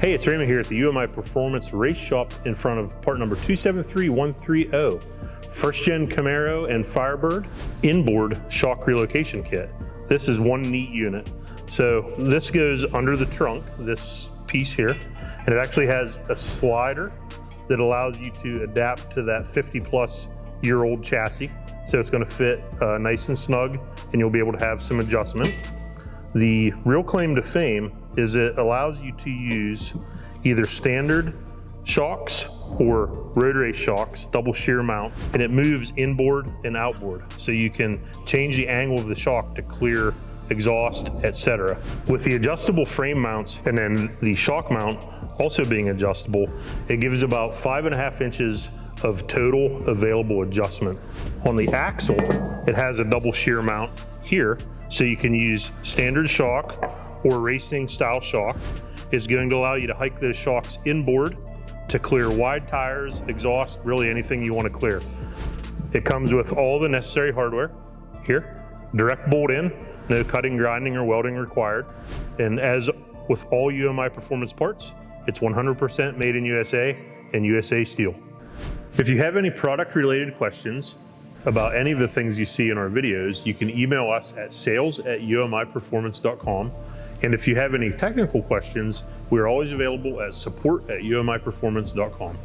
Hey, it's Raymond here at the UMI Performance Race Shop in front of part number 273130. First gen Camaro and Firebird Inboard shock relocation kit. This is one neat unit. So this goes under the trunk, this piece here, and it actually has a slider that allows you to adapt to that 50-plus-year-old chassis. So it's going to fit nice and snug, and you'll be able to have some adjustment. The real claim to fame is it allows you to use either standard shocks or road race shocks, double shear mount, and it moves inboard and outboard. So you can change the angle of the shock to clear exhaust, etc. With the adjustable frame mounts and then the shock mount also being adjustable, it gives about 5.5 inches of total available adjustment. On the axle, it has a double shear mount here, so you can use standard shock or racing style shock. It's going to allow you to hike those shocks inboard to clear wide tires, exhaust, really anything you want to clear. It comes with all the necessary hardware here, direct bolt in, no cutting, grinding, or welding required. And as with all UMI performance parts, it's 100% made in USA and USA steel. If you have any product related questions about any of the things you see in our videos, you can email us at sales@umiperformance.com. And if you have any technical questions, we're always available at support@umiperformance.com.